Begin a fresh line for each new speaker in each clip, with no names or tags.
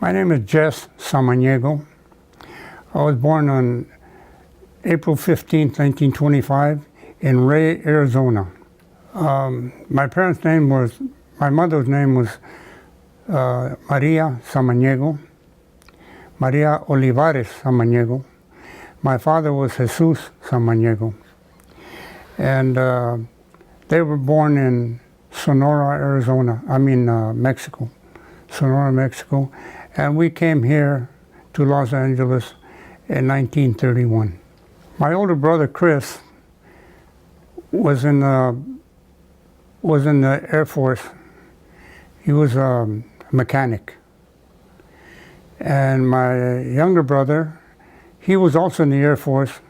My name is Jess Samaniego. I was born on April 15, 1925 in Ray, Arizona. My mother's name was Maria Samaniego, Maria Olivares Samaniego. My father was Jesus Samaniego. And they were born in Sonora, Mexico. Sonora, Mexico. And we came here to Los Angeles in 1931. My older brother, Chris, was in the Air Force. He was a mechanic. And my younger brother, he was also in the Air Force.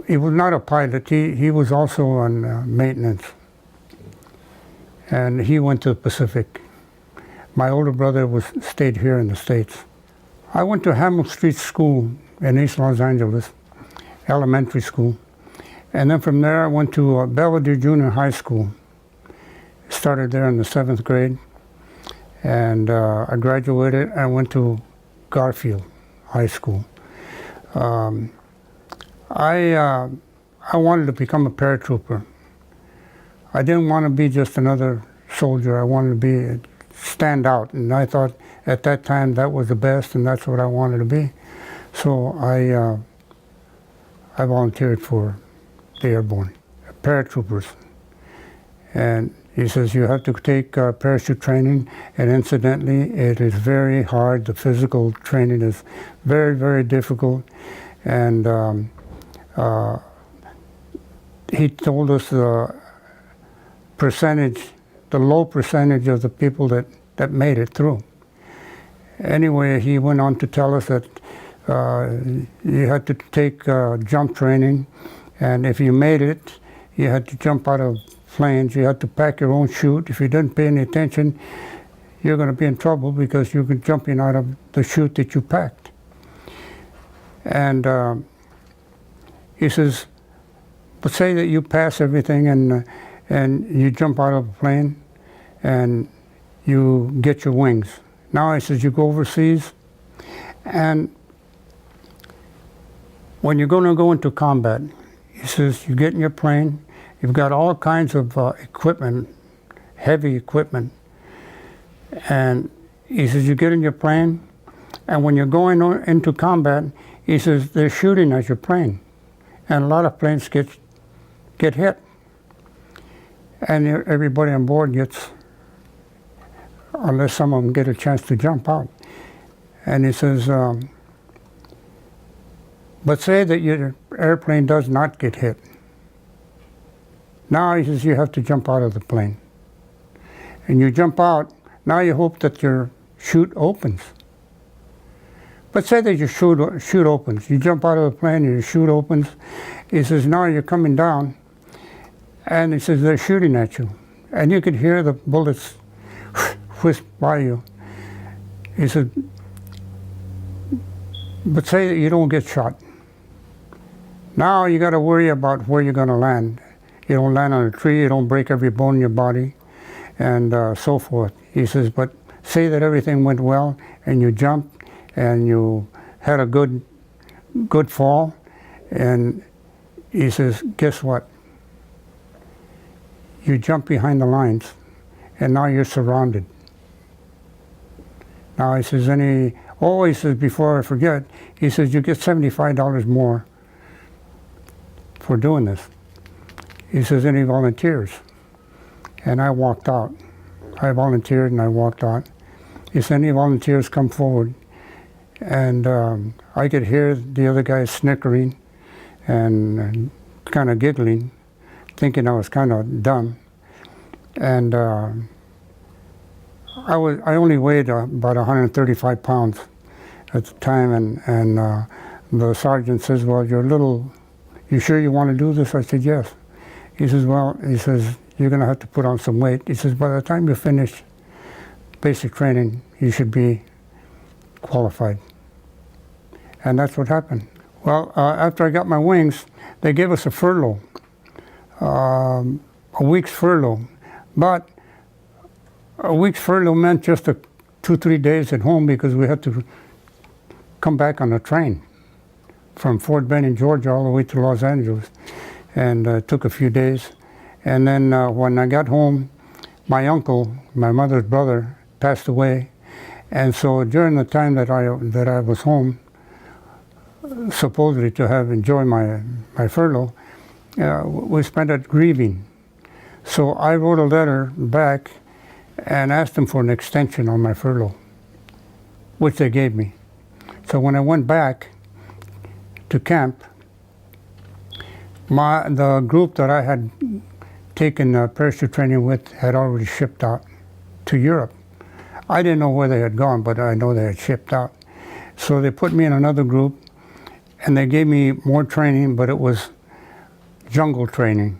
He was not a pilot, he was also on maintenance. And he went to the Pacific. My older brother stayed here in the States. I went to Hamel Street School in East Los Angeles, elementary school. And then from there I went to Belvedere Junior High School. Started there in the 7th grade. And I graduated and went to Garfield High School. I wanted to become a paratrooper. I didn't want to be just another soldier. I wanted to stand out, and I thought at that time that was the best, and that's what I wanted to be. So I volunteered for the airborne paratroopers, and he says you have to take parachute training, and incidentally, it is very hard. The physical training is very, very difficult, and he told us the low percentage of the people that made it through. Anyway, he went on to tell us that you had to take jump training, and if you made it, you had to jump out of planes, you had to pack your own chute. If you didn't pay any attention, you're going to be in trouble because you're jumping out of the chute that you packed. And he says, but say that you pass everything and you jump out of a plane and you get your wings. Now he says you go overseas, and when you're going to go into combat, he says you get in your plane, you've got all kinds of equipment, heavy equipment, and he says you get in your plane, and when you're going into combat, he says they're shooting at your plane, and a lot of planes get hit, and everybody on board gets, unless some of them get a chance to jump out. And he says, but say that your airplane does not get hit. Now he says you have to jump out of the plane. And you jump out, now you hope that your chute opens. But say that your chute opens. You jump out of the plane and your chute opens. He says, now you're coming down, and he says they're shooting at you. And you could hear the bullets whisk by you. He said, but say that you don't get shot. Now you got to worry about where you're going to land. You don't land on a tree, you don't break every bone in your body, and so forth. He says, but say that everything went well, and you jumped, and you had a good fall, and he says, guess what? You jump behind the lines, and now you're surrounded. Now he says, he says, before I forget, he says, you get $75 more for doing this. He says, any volunteers? And I walked out. I volunteered and I walked out. He said, any volunteers come forward? And I could hear the other guys snickering and kind of giggling, thinking I was kind of dumb. And I only weighed about 135 pounds at the time, and the sergeant says, well, you sure you want to do this? I said, yes. He says, you're going to have to put on some weight. He says, by the time you finish basic training, you should be qualified. And that's what happened. Well, after I got my wings, they gave us a furlough, a week's furlough. But a week's furlough meant just to 2-3 days at home because we had to come back on a train from Fort Benning, Georgia, all the way to Los Angeles, and it took a few days. And then when I got home, my uncle, my mother's brother, passed away, and so during the time that I was home, supposedly to have enjoyed my furlough, we spent it grieving. So I wrote a letter back and asked them for an extension on my furlough, which they gave me. So when I went back to camp, the group that I had taken parachute training with had already shipped out to Europe. I didn't know where they had gone, but I know they had shipped out. So they put me in another group, and they gave me more training, but it was jungle training.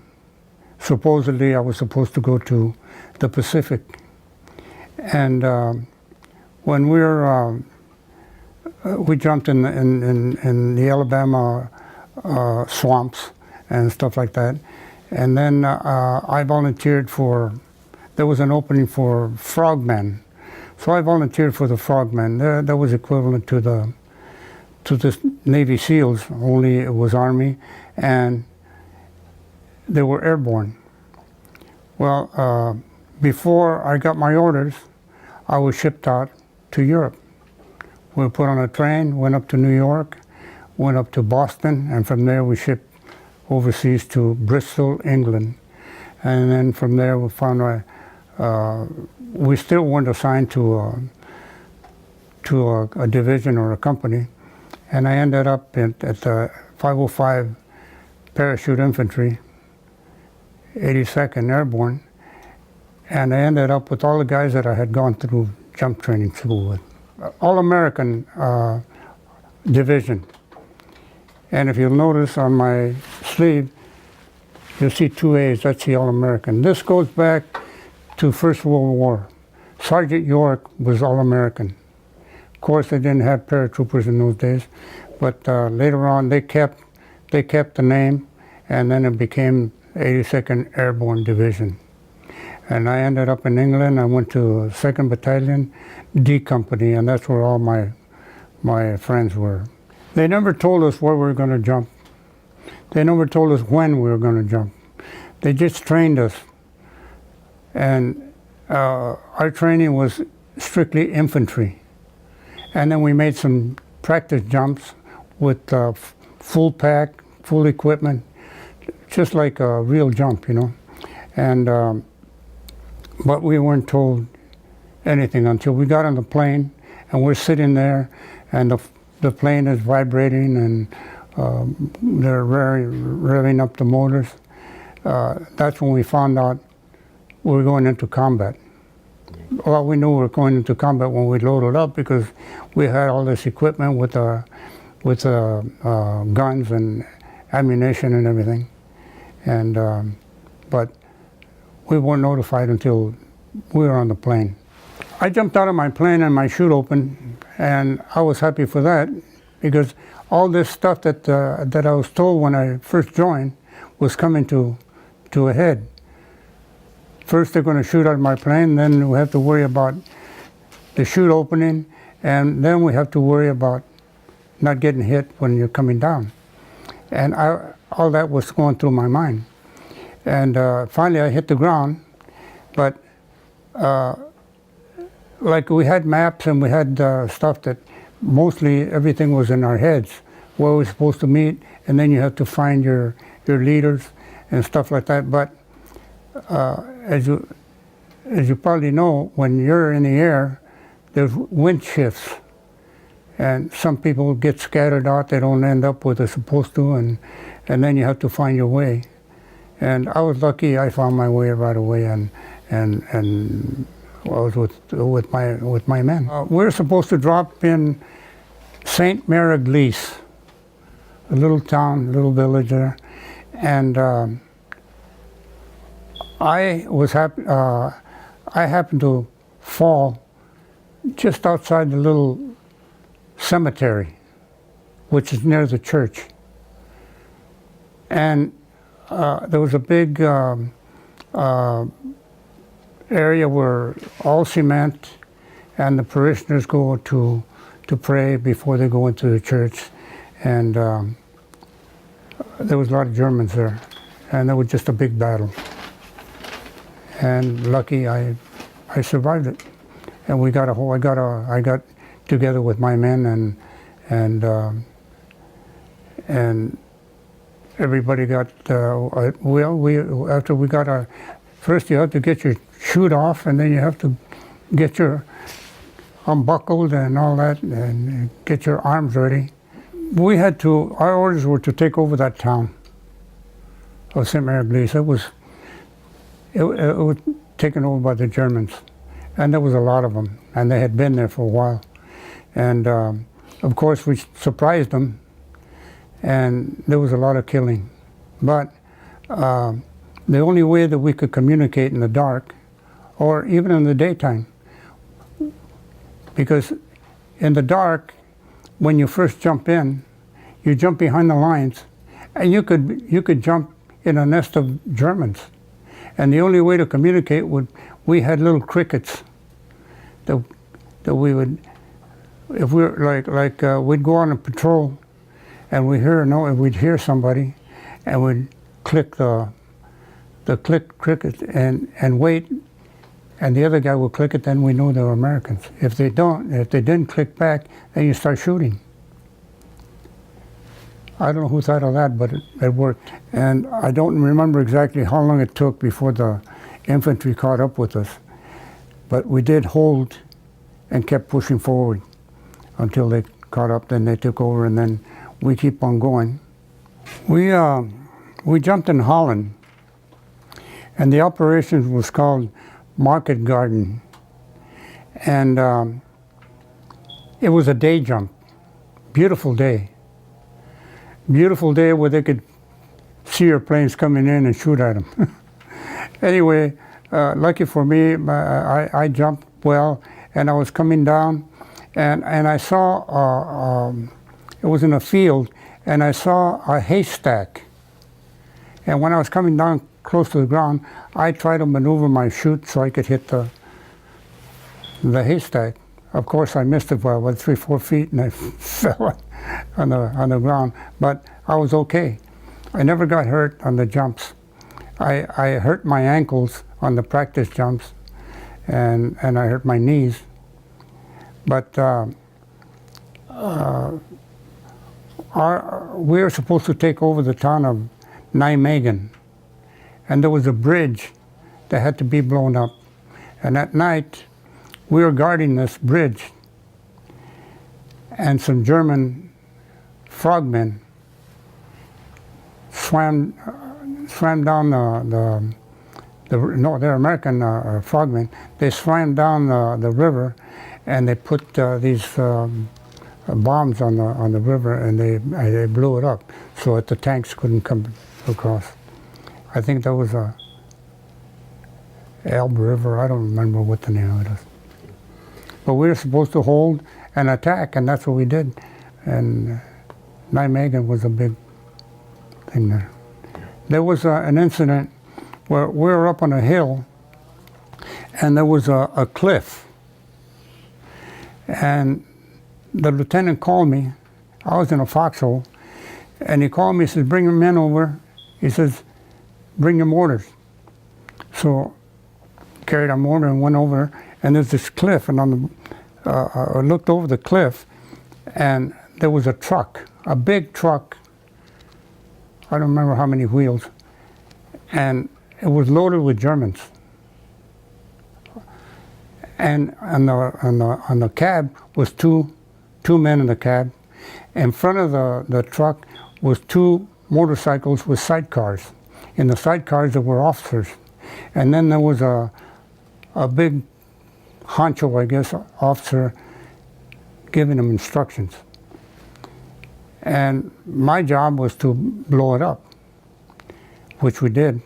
Supposedly, I was supposed to go to the Pacific. And when we jumped in the Alabama swamps and stuff like that. And then I volunteered there was an opening for frogmen. So I volunteered for the frogmen. That was equivalent to the Navy SEALs, only it was Army, and they were airborne. Well, before I got my orders, I was shipped out to Europe. We were put on a train, went up to New York, went up to Boston, and from there we shipped overseas to Bristol, England. And then from there we found we still weren't assigned to a division or a company. And I ended up at the 505 Parachute Infantry, 82nd Airborne, and I ended up with all the guys that I had gone through jump training school with. All-American division. And if you'll notice on my sleeve, you'll see 2 A's, that's the All-American. This goes back to First World War. Sergeant York was All-American. Of course, they didn't have paratroopers in those days, but later on they kept the name, and then it became 82nd Airborne Division. And I ended up in England. I went to 2nd Battalion, D Company, and that's where all my friends were. They never told us where we were going to jump. They never told us when we were going to jump. They just trained us. And our training was strictly infantry. And then we made some practice jumps with full pack, full equipment, just like a real jump, you know. And but we weren't told anything until we got on the plane, and we're sitting there, and the plane is vibrating, and they're revving up the motors. That's when we found out we were going into combat. Well, we knew we were going into combat when we loaded up because we had all this equipment with guns and ammunition and everything. And but we weren't notified until we were on the plane. I jumped out of my plane and my chute opened, and I was happy for that because all this stuff that I was told when I first joined was coming to a head. First they're going to shoot out of my plane, then we have to worry about the chute opening, and then we have to worry about not getting hit when you're coming down. And all that was going through my mind. And finally I hit the ground, but like we had maps and we had stuff that mostly everything was in our heads, where we're supposed to meet, and then you have to find your leaders and stuff like that. But as you probably know, when you're in the air, there's wind shifts, and some people get scattered out. They don't end up where they're supposed to, and then you have to find your way. And I was lucky; I found my way right away, and I was with my men. We were supposed to drop in St. Mary-Glise, a little town, little village there, and I happened to fall just outside the little cemetery, which is near the church. And there was a big area where all cement, and the parishioners go to pray before they go into the church. And there was a lot of Germans there, and it was just a big battle. And lucky I survived it, and I got together with my men, and everybody got after we got our first, you have to get your chute off, and then you have to get your unbuckled and all that, and get your arms ready. Our orders were to take over that town of Samaniego. It was taken over by the Germans, and there was a lot of them, and they had been there for a while. And of course we surprised them, and there was a lot of killing. But the only way that we could communicate in the dark, or even in the daytime, because in the dark, when you first jump in, you jump behind the lines, and you could jump in a nest of Germans. And the only way to communicate we had little crickets that we would, if we were we'd go on a patrol, and we'd hear somebody, and we'd click the cricket and wait, and the other guy would click it, then we knew they were Americans. If they didn't click back, then you start shooting. I don't know who thought of that, but it worked. And I don't remember exactly how long it took before the infantry caught up with us. But we did hold and kept pushing forward until they caught up, then they took over, and then we keep on going. We jumped in Holland, and the operation was called Market Garden. And it was a day jump, beautiful day. Beautiful day where they could see airplanes coming in and shoot at them. Anyway, lucky for me, I jumped well, and I was coming down, and I saw, it was in a field, and I saw a haystack. And when I was coming down close to the ground, I tried to maneuver my chute so I could hit the haystack. Of course, I missed it by about 3-4 feet, and I fell on the ground, but I was okay. I never got hurt on the jumps. I hurt my ankles on the practice jumps, and I hurt my knees. But we were supposed to take over the town of Nijmegen, and there was a bridge that had to be blown up. And at night, we were guarding this bridge, and some German frogmen swam down they're American frogmen. They swam down the river, and they put these bombs on the river, and they blew it up so that the tanks couldn't come across. I think that was a Elbe River. I don't remember what the name of it is. But we were supposed to hold and attack, and that's what we did. And Nijmegen was a big thing there. There was an incident where we were up on a hill, and there was a cliff. And the lieutenant called me. I was in a foxhole, and he called me. He says, "Bring your men over." He says, "Bring your mortars." So carried our mortar and went over, and there's this cliff, and I looked over the cliff, and there was a truck, a big truck. I don't remember how many wheels, and it was loaded with Germans. And on the cab was two men in the cab. In front of the truck was 2 motorcycles with sidecars. In the sidecars there were officers, and then there was a big honcho, I guess, officer giving them instructions. And my job was to blow it up, which we did.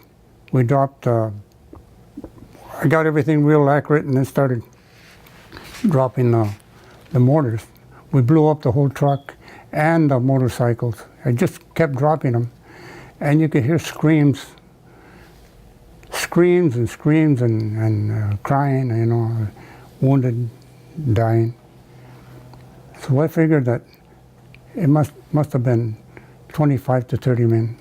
We dropped, I got everything real accurate, and then started dropping the mortars. We blew up the whole truck and the motorcycles. I just kept dropping them, and you could hear screams and crying, wounded dying. So I figured that it must have been 25 to 30 men.